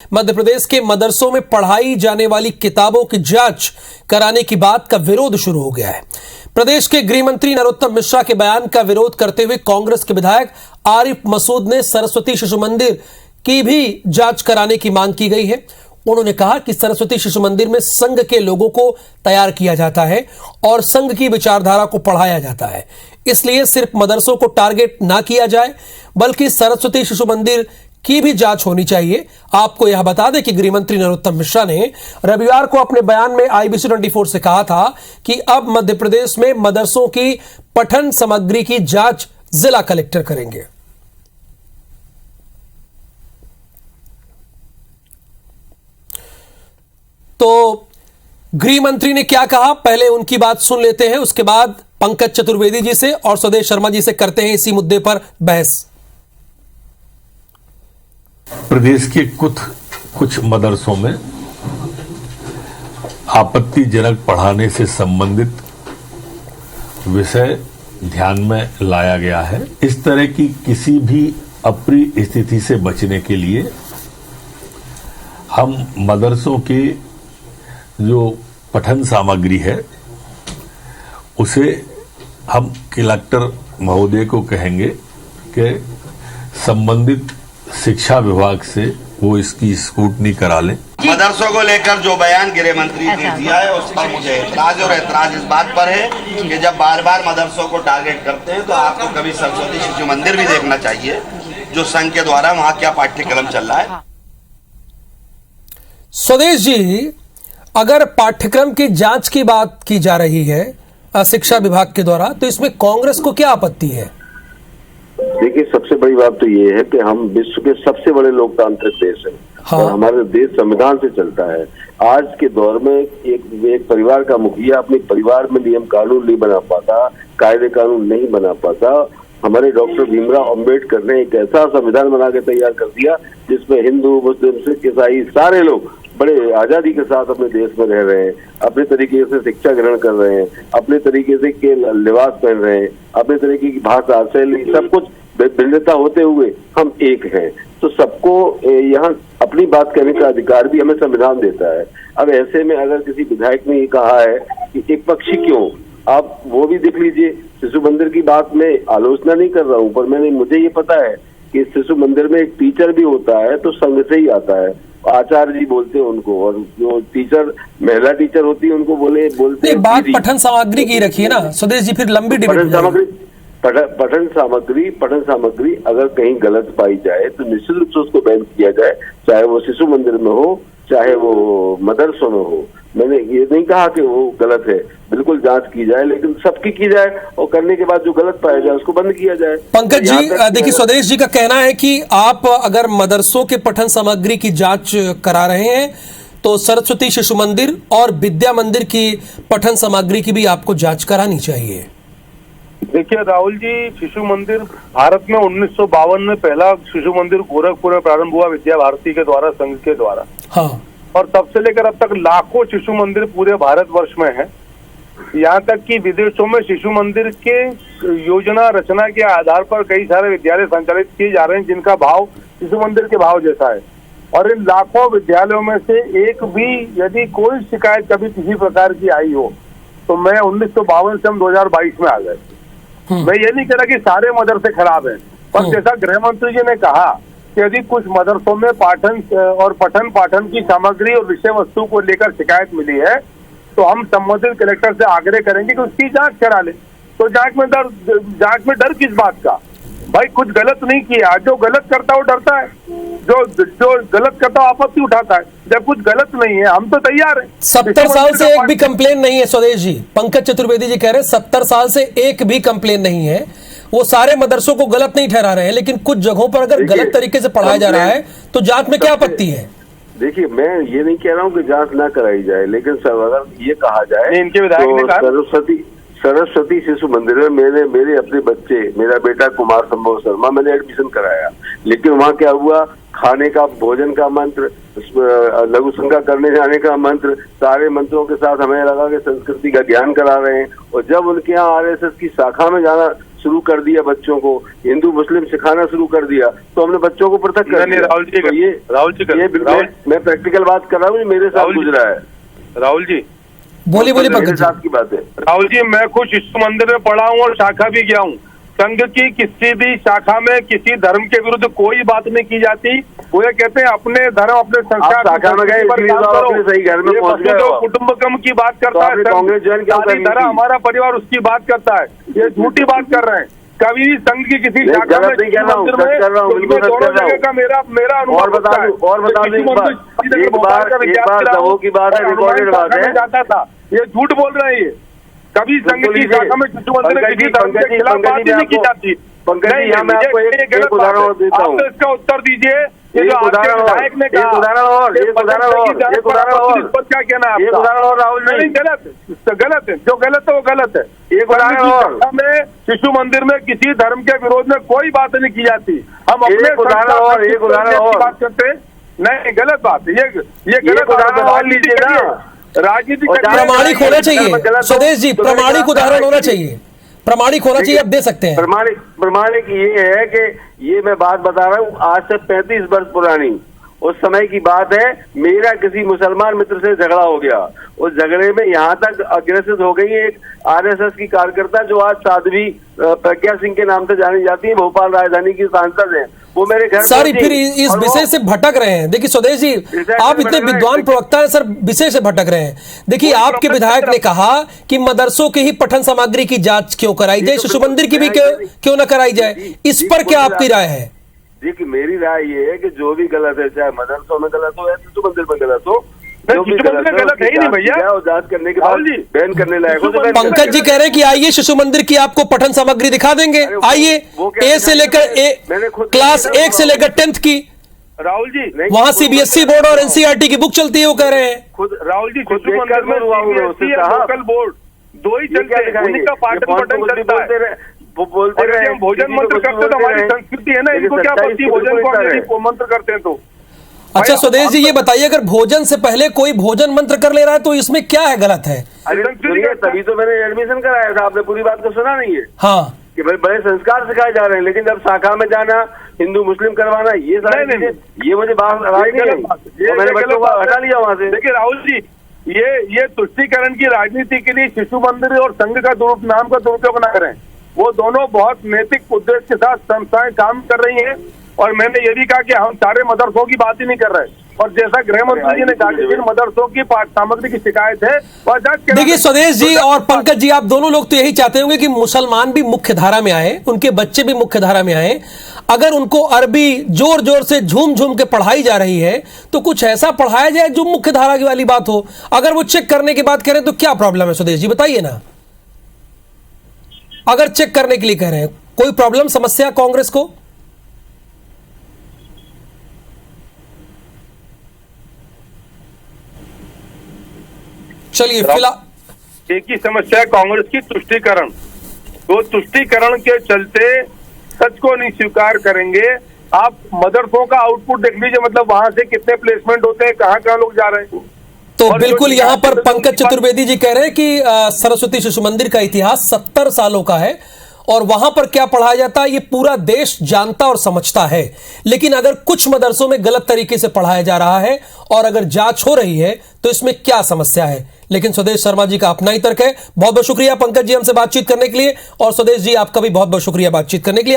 मध्य प्रदेश के मदरसों में पढ़ाई जाने वाली किताबों की जांच कराने की बात का विरोध शुरू हो गया है। प्रदेश के गृह मंत्री नरोत्तम मिश्रा के बयान का विरोध करते हुए कांग्रेस के विधायक आरिफ मसूद ने सरस्वती शिशु मंदिर की भी जांच कराने की मांग की गई है। उन्होंने कहा कि सरस्वती शिशु मंदिर में संघ के लोगों को तैयार किया जाता है और संघ की विचारधारा को पढ़ाया जाता है, इसलिए सिर्फ मदरसों को टारगेट ना किया जाए बल्कि सरस्वती शिशु मंदिर की भी जांच होनी चाहिए। आपको यह बता दें कि गृह मंत्री नरोत्तम मिश्रा ने रविवार को अपने बयान में IBC 24 से कहा था कि अब मध्य प्रदेश में मदरसों की पठन सामग्री की जांच जिला कलेक्टर करेंगे। तो गृह मंत्री ने क्या कहा, पहले उनकी बात सुन लेते हैं, उसके बाद पंकज चतुर्वेदी जी से और स्वदेश शर्मा जी से करते हैं इसी मुद्दे पर बहस। प्रदेश के कुछ मदरसों में आपत्तिजनक पढ़ाने से संबंधित विषय ध्यान में लाया गया है। इस तरह की किसी भी अप्रिय स्थिति से बचने के लिए हम मदरसों के जो पठन सामग्री है उसे हम कलेक्टर महोदय को कहेंगे कि संबंधित शिक्षा विभाग से वो इसकी स्क्रूटनी करा लें। मदरसों को लेकर जो बयान गृह मंत्री ने दिया है उस पर मुझे ऐतराज इस बात पर है कि जब बार बार मदरसों को टारगेट करते हैं तो आपको कभी सरस्वती शिशु मंदिर भी देखना चाहिए, जो संघ के द्वारा वहाँ क्या पाठ्यक्रम चल रहा है। स्वदेश जी, अगर पाठ्यक्रम की जांच की बात की जा रही है शिक्षा विभाग के द्वारा, तो इसमें कांग्रेस को क्या आपत्ति है? देखिए, सबसे बड़ी बात तो ये है कि हम विश्व के सबसे बड़े लोकतांत्रिक देश हैं। हाँ। और हमारा देश संविधान से चलता है। आज के दौर में एक परिवार का मुखिया अपने परिवार में नियम कानून नहीं बना पाता, कायदे कानून नहीं बना पाता। हमारे डॉक्टर भीमराव अंबेडकर ने एक ऐसा संविधान बना के तैयार कर दिया जिसमें हिंदू, मुस्लिम, सिख, ईसाई सारे लोग बड़े आजादी के साथ अपने देश में रह रहे हैं, अपने तरीके से शिक्षा ग्रहण कर रहे हैं, अपने तरीके से के लिबास पहन रहे हैं, अपने तरीके की भाषा, शैली, सब कुछ भिन्नता होते हुए हम एक हैं। तो सबको यहाँ अपनी बात कहने का अधिकार भी हमें संविधान देता है। अब ऐसे में अगर किसी विधायक ने ये कहा है कि एक पक्षी क्यों, आप वो भी देख लीजिए। शिशु मंदिर की बात में आलोचना नहीं कर रहा हूँ, पर मुझे ये पता है कि शिशु मंदिर में एक टीचर भी होता है तो संघ से ही आता है। आचार्य जी बोलते हैं उनको, और जो टीचर महिला टीचर होती है उनको बोलते हैं। बात पठन सामग्री की रखिए ना स्वदेश जी, फिर लंबी डिबेट। पठन सामग्री अगर कहीं गलत पाई जाए तो निश्चित रूप से उसको बैन किया जाए, चाहे वो शिशु मंदिर में हो चाहे वो मदरसों में हो। मैंने ये नहीं कहा कि वो गलत है, बिल्कुल जांच की जाए, लेकिन सबकी की जाए और करने के बाद जो गलत पाया जाए उसको बंद किया जाए। पंकज जी, देखिए स्वदेश जी का कहना है कि आप अगर मदरसों के पठन सामग्री की जांच करा रहे हैं तो सरस्वती शिशु मंदिर और विद्या मंदिर की पठन सामग्री की भी आपको जांच करानी चाहिए। देखिए राहुल जी, शिशु मंदिर भारत में 1952 में पहला शिशु मंदिर गोरखपुर में प्रारंभ हुआ विद्या भारती के द्वारा, संघ के द्वारा। हाँ। और तब से लेकर अब तक लाखों शिशु मंदिर पूरे भारतवर्ष में हैं। यहाँ तक कि विदेशों में शिशु मंदिर के योजना रचना के आधार पर कई सारे विद्यालय संचालित किए जा रहे हैं जिनका भाव शिशु मंदिर के भाव जैसा है। और इन लाखों विद्यालयों में से एक भी यदि कोई शिकायत कभी किसी प्रकार की आई हो तो मैं 1952 से हम 2022 में आ गए। मैं ये नहीं कह रहा कि सारे मदरसे खराब हैं, पर जैसा गृह मंत्री जी ने कहा कि यदि कुछ मदरसों में पाठन की सामग्री और विषय वस्तु को लेकर शिकायत मिली है तो हम संबंधित कलेक्टर से आग्रह करेंगे कि उसकी जांच करा ले। तो जांच में डर किस बात का? भाई कुछ गलत नहीं किया, जो गलत करता है वो डरता है, जो गलत करता है आपत्ति उठाता है। जब कुछ गलत नहीं है हम तो तैयार हैं। 70 साल से एक भी कंप्लेन नहीं है स्वदेश जी। पंकज चतुर्वेदी जी कह रहे हैं 70 साल से एक भी कंप्लेन नहीं है। वो सारे मदरसों को गलत नहीं ठहरा रहे हैं, लेकिन कुछ जगहों पर अगर गलत तरीके से पढ़ाया जा रहा है तो जांच में क्या आपत्ति है? देखिए, मैं ये नहीं कह रहा हूँ कि जांच ना कराई जाए, लेकिन अगर ये कहा जाए इनके विधायक ने कहा सरस्वती शिशु मंदिर में मेरे अपने बच्चे, मेरा बेटा कुमार संभव शर्मा, मैंने एडमिशन कराया, लेकिन वहाँ क्या हुआ, खाने का, भोजन का मंत्र, लघु संख्या करने जाने का मंत्र, सारे मंत्रों के साथ हमें लगा कि संस्कृति का ज्ञान करा रहे हैं। और जब उनके यहाँ RSS की शाखा में जाना शुरू कर दिया, बच्चों को हिंदू मुस्लिम सिखाना शुरू कर दिया, तो हमने बच्चों को पृथक कर दिया। राहुल जी, तो ये मैं प्रैक्टिकल बात कर रहा हूँ, मेरे साथ गुजरा है। राहुल जी बोलिए मेरे साथ की बात है। राहुल जी, मैं खुद शिशु मंदिर में पढ़ा हूँ और शाखा भी गया हूँ। संघ की किसी भी शाखा में किसी धर्म के विरुद्ध कोई बात नहीं की जाती। वो ये कहते हैं अपने धर्म अपने संस्कार शाखा में गए, सही घर में पहुंच गए। कुटुंबकम की बात करता है, कांग्रेस ज्वाइन क्यों कर रही थी? हमारा परिवार उसकी बात करता है। ये झूठी बात कर रहे हैं। कभी भी संघ की किसी शाखा में मंदिर में दोनों जगह का मेरा अनुभव और बता दूं एक बार दबो की बात है, रिकॉर्डेड बात है, जाता था। ये झूठ बोल रहे हैं। ये कभी संघ की शाखा में शिशु मंदिर में किसी धर्म के खिलाफ बात नहीं की जाती। पंकज जी, यहाँ मैं आपको एक उदाहरण देता हूँ। इसका उत्तर दीजिए। ये जो आपके विधायक ने कहा, एक उदाहरण और क्या कहना है? एक उदाहरण और राहुल जी, गलत है। जो गलत है वो गलत है। एक उदाहरण और, में शिशु मंदिर में किसी धर्म के विरोध में कोई बात नहीं की जाती। हम अपने उदाहरण और बात करते हैं। नहीं, गलत बात है ये गलत उदाहरण और लीजिए ना। राजनीति प्रामाणिक होना चाहिए स्वदेश जी, प्रामाणिक उदाहरण होना चाहिए, प्रामाणिक होना चाहिए। आप दे सकते हैं। प्रमाणिक ये है कि ये मैं बात बता रहा हूँ आज से 35 वर्ष पुरानी, उस समय की बात है। मेरा किसी मुसलमान मित्र से झगड़ा हो गया। उस झगड़े में यहाँ तक अग्रेसिव हो गई एक आरएसएस की कार्यकर्ता, जो आज साध्वी प्रज्ञा सिंह के नाम से जानी जाती है, भोपाल राजधानी की सांसद है। वो मेरे घर सर फिर इस विषय से भटक रहे हैं। देखिए स्वदेश जी, आप इतने विद्वान प्रवक्ता हैं सर, विषय से भटक रहे हैं। देखिए आपके विधायक ने कहा कि मदरसों की ही पठन सामग्री की जांच क्यों कराई जाए, शिशु मंदिर की भी क्यों न कराई जाए। इस पर क्या आपकी राय है? देखिए मेरी राय ये है कि जो भी गलत है, चाहे मदरसों में गलत हो या शिशु मंदिर में गलत हो, गलत है ही नहीं भैया। जांच करने के बाद बैन करने लायक हो। पंकज जी कह रहे हैं कि आइए शिशु मंदिर की आपको पठन सामग्री दिखा देंगे। आइए ए से लेकर क्लास 1 से लेकर 10th की। राहुल जी वहाँ सीबीएसई बोर्ड और एनसीईआरटी की बुक चलती है, वो कह रहे हैं। खुद राहुल जी शिशु मंदिर में लोकल बोर्ड दो ही चलते हैं, उन्हीं का पाठन पठन चलता है। वो बोलते रहे हम भोजन मंत्र करते हैं, तो हमारी संस्कृति है ना, इनको क्या पति भोजन को मंत्र करते हैं। तो अच्छा स्वदेश जी, ये बताइए अगर भोजन से पहले कोई भोजन मंत्र कर ले रहा है तो इसमें क्या है गलत है? तभी तो मैंने एडमिशन कराया था। आपने पूरी बात को सुना नहीं है? हाँ, कि भाई बड़े संस्कार सिखाए जा रहे हैं, लेकिन जब शाखा में जाना, हिंदू मुस्लिम करवाना, ये सारी चीजें, ये मुझे बात मैंने बच्चों को हटा लिया वहाँ से। देखिए राहुल जी, ये तुष्टीकरण की राजनीति के लिए शिशु मंदिर और संघ का नाम का दुरुपयोग न करें। वो दोनों बहुत नैतिक उद्देश्य के साथ संस्थाएं काम कर रही हैं। और मैंने ये भी कहा कि हम सारे मदरसों की बात ही नहीं कर रहे। और जैसा गृह मंत्री जी ने कहा कि जिन मदरसों की पाठ सामग्री की शिकायत है वह जांच। देखिए स्वदेश जी और पंकज जी, आप दोनों लोग तो यही चाहते होंगे कि मुसलमान भी मुख्य धारा में आए, उनके बच्चे भी मुख्य धारा में आए। अगर उनको अरबी जोर जोर से झूम झूम के पढ़ाई जा रही है तो कुछ ऐसा पढ़ाया जाए जो मुख्य धारा की वाली बात हो। अगर वो चेक करने की बात करें तो क्या प्रॉब्लम है स्वदेश जी, बताइए ना। अगर चेक करने के लिए कह रहे हैं, कोई प्रॉब्लम समस्या कांग्रेस को? चलिए फिलहाल एक ही समस्या है कांग्रेस की, तुष्टीकरण। तो तुष्टीकरण के चलते सच को नहीं स्वीकार करेंगे। आप मदरसों का आउटपुट देख लीजिए, मतलब वहां से कितने प्लेसमेंट होते हैं, कहाँ लोग जा रहे हैं। तो बिल्कुल यहां पर पंकज चतुर्वेदी जी कह रहे हैं कि सरस्वती शिशु मंदिर का इतिहास 70 सालों का है और वहां पर क्या पढ़ाया जाता है ये पूरा देश जानता और समझता है। लेकिन अगर कुछ मदरसों में गलत तरीके से पढ़ाया जा रहा है और अगर जांच हो रही है तो इसमें क्या समस्या है। लेकिन स्वदेश शर्मा जी का अपना ही तर्क है। बहुत बहुत शुक्रिया पंकज जी हमसे बातचीत करने के लिए, और स्वदेश जी आपका भी बहुत बहुत शुक्रिया बातचीत करने के लिए।